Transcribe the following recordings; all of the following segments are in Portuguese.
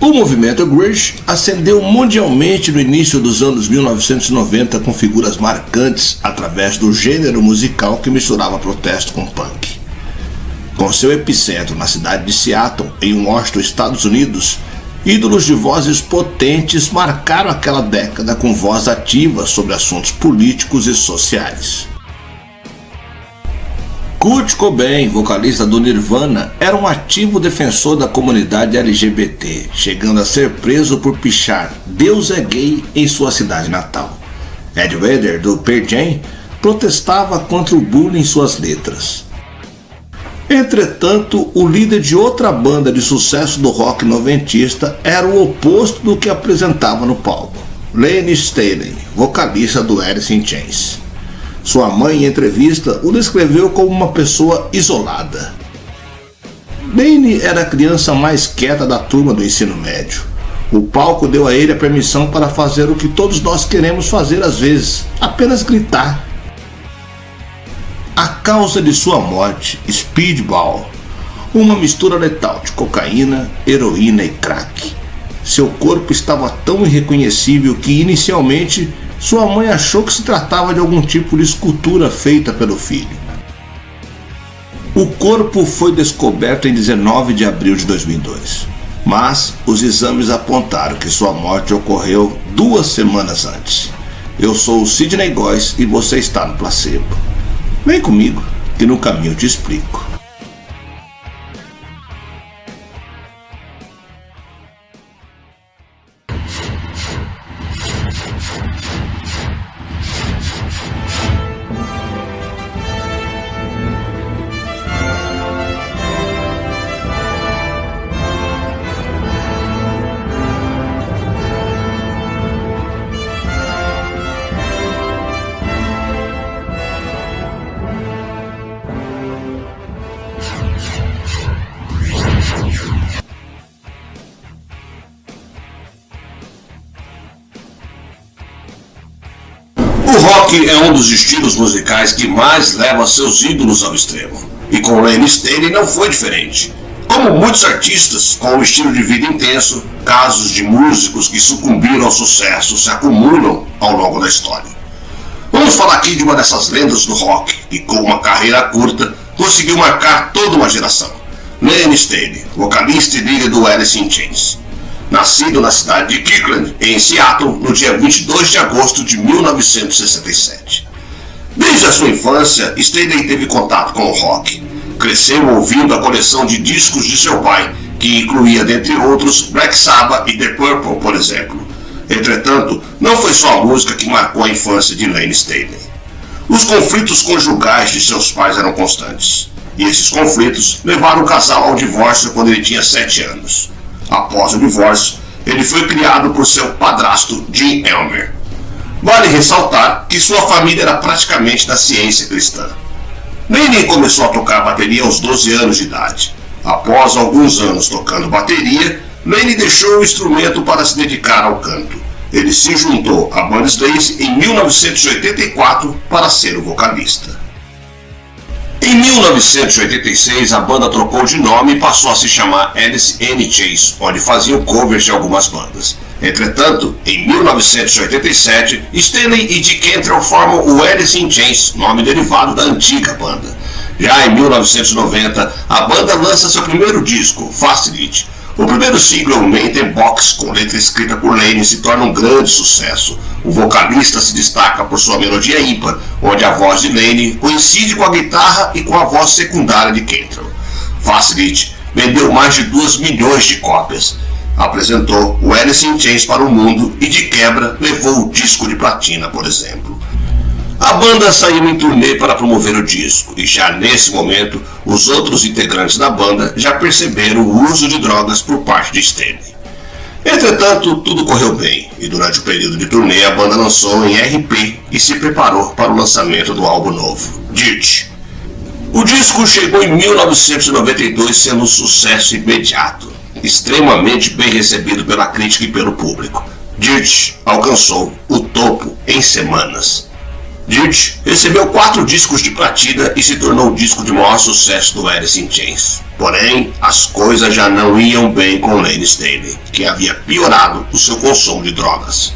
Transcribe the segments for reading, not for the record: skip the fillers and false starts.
O movimento grunge ascendeu mundialmente no início dos anos 1990 com figuras marcantes através do gênero musical que misturava protesto com punk. Com seu epicentro na cidade de Seattle, em Washington, Estados Unidos, ídolos de vozes potentes marcaram aquela década com voz ativa sobre assuntos políticos e sociais. Kurt Cobain, vocalista do Nirvana, era um ativo defensor da comunidade LGBT, chegando a ser preso por pichar "Deus é gay" em sua cidade natal. Ed Vedder, do Pearl Jam, protestava contra o bullying em suas letras. Entretanto, o líder de outra banda de sucesso do rock noventista era o oposto do que apresentava no palco: Layne Staley, vocalista do Alice in Chains. Sua mãe, em entrevista, o descreveu como uma pessoa isolada. Layne era a criança mais quieta da turma do ensino médio. O palco deu a ele a permissão para fazer o que todos nós queremos fazer às vezes: apenas gritar. A causa de sua morte: Speedball, uma mistura letal de cocaína, heroína e crack. Seu corpo estava tão irreconhecível que, inicialmente, sua mãe achou que se tratava de algum tipo de escultura feita pelo filho. O corpo foi descoberto em 19 de abril de 2002, mas os exames apontaram que sua morte ocorreu 2 semanas antes. Eu sou o Sidney Góes e você está no Placebo. Vem comigo, que no caminho eu te explico. O rock é um dos estilos musicais que mais leva seus ídolos ao extremo, e com Layne Staley não foi diferente. Como muitos artistas com um estilo de vida intenso, casos de músicos que sucumbiram ao sucesso se acumulam ao longo da história. Vamos falar aqui de uma dessas lendas do rock, que com uma carreira curta conseguiu marcar toda uma geração: Layne Staley, vocalista e líder do Alice in Chains. Nascido na cidade de Kirkland, em Seattle, no dia 22 de agosto de 1967. Desde a sua infância, Staley teve contato com o rock. Cresceu ouvindo a coleção de discos de seu pai, que incluía, dentre outros, Black Sabbath e The Purple, por exemplo. Entretanto, não foi só a música que marcou a infância de Layne Staley. Os conflitos conjugais de seus pais eram constantes, e esses conflitos levaram o casal ao divórcio quando ele tinha 7 anos. Após o divórcio, ele foi criado por seu padrasto Jim Elmer. Vale ressaltar que sua família era praticamente da ciência cristã. Layne começou a tocar bateria aos 12 anos de idade. Após alguns anos tocando bateria, Layne deixou o instrumento para se dedicar ao canto. Ele se juntou à banda Slash em 1984 para ser o vocalista. Em 1986, a banda trocou de nome e passou a se chamar Alice in Chains, onde faziam covers de algumas bandas. Entretanto, em 1987, Staley e Dick Cantrell formam o Alice in Chains, nome derivado da antiga banda. Já em 1990, a banda lança seu primeiro disco, Facility. O primeiro single, Man in Box, com letra escrita por Layne, se torna um grande sucesso. O vocalista se destaca por sua melodia ímpar, onde a voz de Layne coincide com a guitarra e com a voz secundária de Cantrell. Facility vendeu mais de 2 milhões de cópias. Apresentou o Alice in Chains para o mundo e, de quebra, levou o disco de platina, por exemplo. A banda saiu em turnê para promover o disco, e já nesse momento, os outros integrantes da banda já perceberam o uso de drogas por parte de Staley. Entretanto, tudo correu bem, e durante o período de turnê a banda lançou em RP e se preparou para o lançamento do álbum novo, Dirt. O disco chegou em 1992 sendo um sucesso imediato, extremamente bem recebido pela crítica e pelo público. Dirt alcançou o topo em semanas. Dirt recebeu 4 discos de platina e se tornou o disco de maior sucesso do Alice in Chains. Porém, as coisas já não iam bem com Layne Staley, que havia piorado o seu consumo de drogas.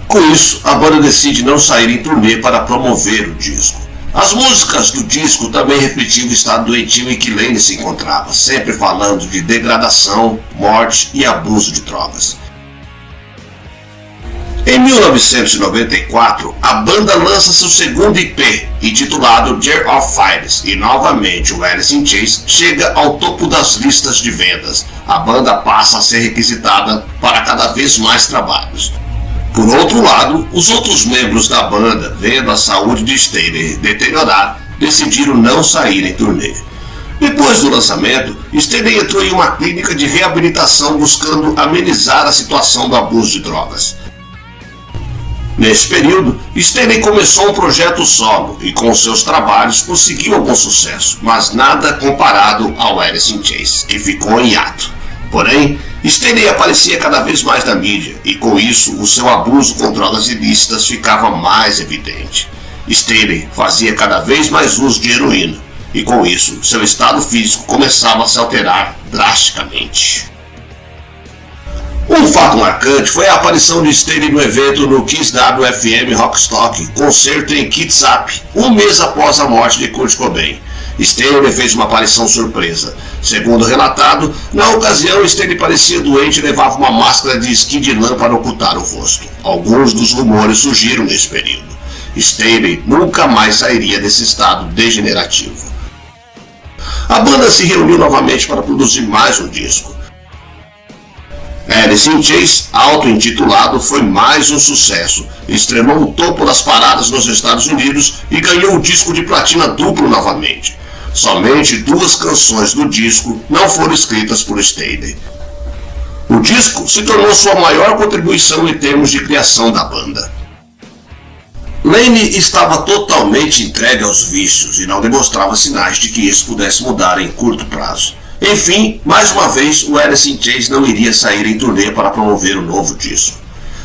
Com isso, a banda decide não sair em turnê para promover o disco. As músicas do disco também refletiam o estado doentio em que Layne se encontrava, sempre falando de degradação, morte e abuso de drogas. Em 1994, a banda lança seu segundo EP, intitulado Jar of Fires, e novamente o Alice in Chains chega ao topo das listas de vendas. A banda passa a ser requisitada para cada vez mais trabalhos. Por outro lado, os outros membros da banda, vendo a saúde de Staley deteriorar, decidiram não sair em turnê. Depois do lançamento, Staley entrou em uma clínica de reabilitação buscando amenizar a situação do abuso de drogas. Nesse período, Staley começou um projeto solo e com seus trabalhos conseguiu algum sucesso, mas nada comparado ao Alice in Chains, que ficou em hiato. Porém, Staley aparecia cada vez mais na mídia e com isso o seu abuso com drogas ilícitas ficava mais evidente. Staley fazia cada vez mais uso de heroína e com isso seu estado físico começava a se alterar drasticamente. Um fato marcante foi a aparição de Staley no evento no Kiss WFM Rockstock, concerto em Kitsap, um mês após a morte de Kurt Cobain. Staley fez uma aparição surpresa. Segundo relatado, na ocasião Staley parecia doente e levava uma máscara de esqui de lã para ocultar o rosto. Alguns dos rumores surgiram nesse período. Staley nunca mais sairia desse estado degenerativo. A banda se reuniu novamente para produzir mais um disco. Alice in Chains, auto-intitulado, foi mais um sucesso. Estrelou o topo das paradas nos Estados Unidos e ganhou o disco de platina duplo novamente. Somente 2 canções do disco não foram escritas por Staley. O disco se tornou sua maior contribuição em termos de criação da banda. Layne estava totalmente entregue aos vícios e não demonstrava sinais de que isso pudesse mudar em curto prazo. Enfim, mais uma vez, o Alice in Chains não iria sair em turnê para promover o novo disco.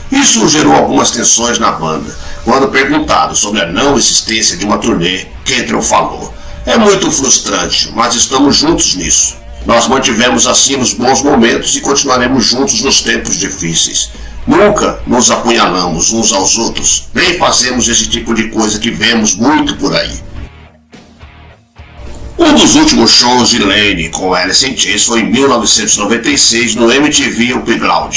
Isso gerou algumas tensões na banda. Quando perguntado sobre a não existência de uma turnê, Cantrell falou: "É muito frustrante, mas estamos juntos nisso. Nós mantivemos assim os bons momentos e continuaremos juntos nos tempos difíceis. Nunca nos apunhalamos uns aos outros, nem fazemos esse tipo de coisa que vemos muito por aí." Um dos últimos shows de Layne com Alice in Chains foi em 1996 no MTV Underground.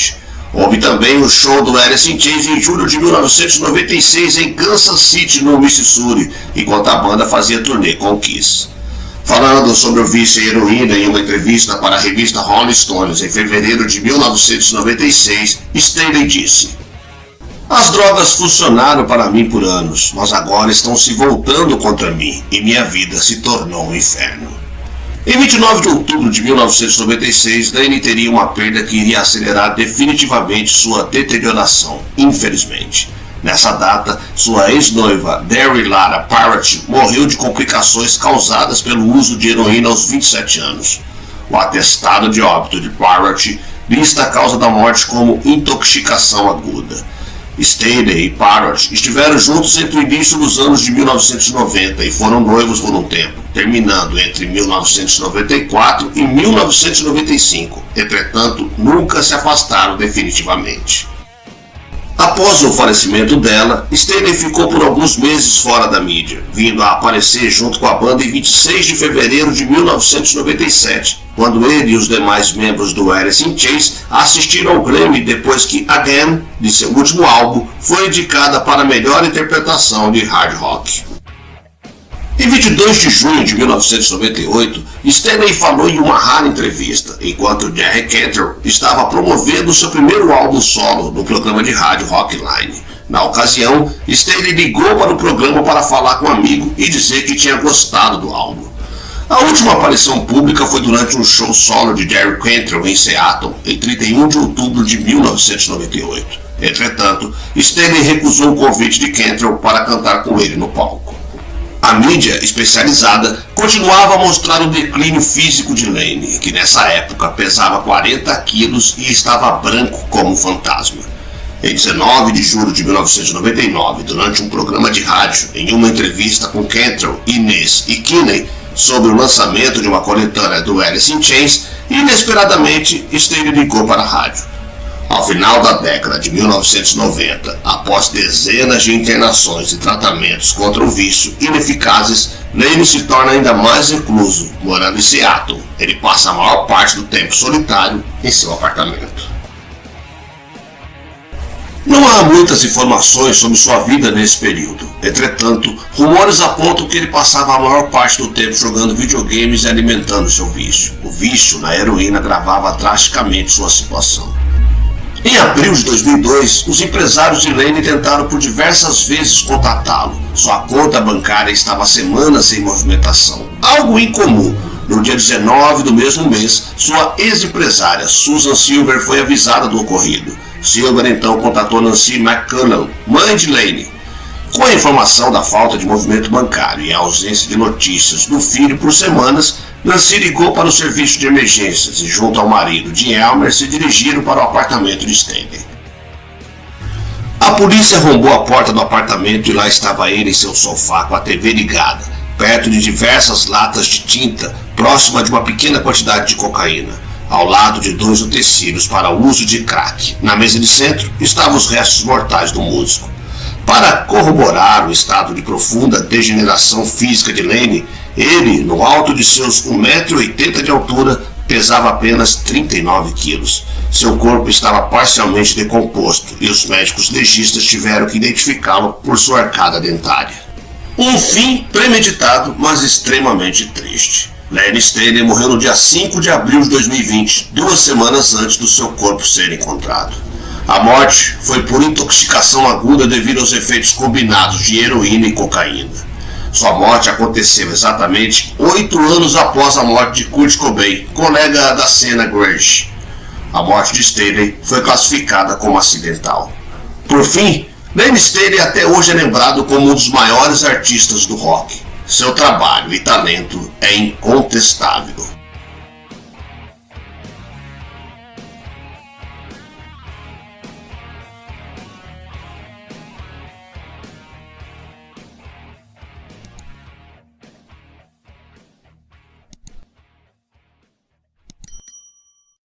Houve também o show do Alice in Chains em julho de 1996 em Kansas City, no Missouri, enquanto a banda fazia turnê com o Kiss. Falando sobre o vício em heroína em uma entrevista para a revista Rolling Stones em fevereiro de 1996, Staley disse: "As drogas funcionaram para mim por anos, mas agora estão se voltando contra mim e minha vida se tornou um inferno." Em 29 de outubro de 1996, Layne teria uma perda que iria acelerar definitivamente sua deterioração, infelizmente. Nessa data, sua ex-noiva, Derry Lara Parrott, morreu de complicações causadas pelo uso de heroína aos 27 anos. O atestado de óbito de Parrott lista a causa da morte como intoxicação aguda. Staley e Parrott estiveram juntos entre o início dos anos de 1990 e foram noivos por um tempo, terminando entre 1994 e 1995. Entretanto, nunca se afastaram definitivamente. Após o falecimento dela, Staley ficou por alguns meses fora da mídia, vindo a aparecer junto com a banda em 26 de fevereiro de 1997, quando ele e os demais membros do Alice in Chains assistiram ao Grammy depois que Again, de seu último álbum, foi indicada para a melhor interpretação de hard rock. Em 22 de junho de 1998, Staley falou em uma rara entrevista, enquanto Jerry Cantrell estava promovendo seu primeiro álbum solo no programa de rádio Rockline. Na ocasião, Staley ligou para o programa para falar com um amigo e dizer que tinha gostado do álbum. A última aparição pública foi durante um show solo de Jerry Cantrell em Seattle, em 31 de outubro de 1998. Entretanto, Staley recusou o convite de Cantrell para cantar com ele no palco. A mídia especializada continuava a mostrar o declínio físico de Layne, que nessa época pesava 40 quilos e estava branco como um fantasma. Em 19 de julho de 1999, durante um programa de rádio, em uma entrevista com Cantrell, Inez e Kinney sobre o lançamento de uma coletânea do Alice in Chains, inesperadamente Staley ligou para a rádio. Ao final da década de 1990, após dezenas de internações e tratamentos contra o vício ineficazes, Lane se torna ainda mais recluso, morando em Seattle. Ele passa a maior parte do tempo solitário em seu apartamento. Não há muitas informações sobre sua vida nesse período. Entretanto, rumores apontam que ele passava a maior parte do tempo jogando videogames e alimentando seu vício. O vício na heroína agravava drasticamente sua situação. Em abril de 2002, os empresários de Lane tentaram por diversas vezes contatá-lo. Sua conta bancária estava há semanas sem movimentação, algo incomum. No dia 19 do mesmo mês, sua ex-empresária Susan Silver foi avisada do ocorrido. Silver então contatou Nancy McCullum, mãe de Lane. Com a informação da falta de movimento bancário e a ausência de notícias do filho por semanas, Nancy ligou para o serviço de emergências e, junto ao marido, Jim Elmer, se dirigiram para o apartamento de Staley. A polícia arrombou a porta do apartamento e lá estava ele em seu sofá com a TV ligada, perto de diversas latas de tinta, próxima de uma pequena quantidade de cocaína, ao lado de 2 utensílios para o uso de crack. Na mesa de centro estavam os restos mortais do músico. Para corroborar o estado de profunda degeneração física de Lane, ele, no alto de seus 1,80 m de altura, pesava apenas 39 quilos. Seu corpo estava parcialmente decomposto e os médicos legistas tiveram que identificá-lo por sua arcada dentária. Um fim premeditado, mas extremamente triste. Lane Staley morreu no dia 5 de abril de 2020, 2 semanas antes do seu corpo ser encontrado. A morte foi por intoxicação aguda devido aos efeitos combinados de heroína e cocaína. Sua morte aconteceu exatamente 8 anos após a morte de Kurt Cobain, colega da cena grunge. A morte de Staley foi classificada como acidental. Por fim, Lane Staley até hoje é lembrado como um dos maiores artistas do rock. Seu trabalho e talento é incontestável.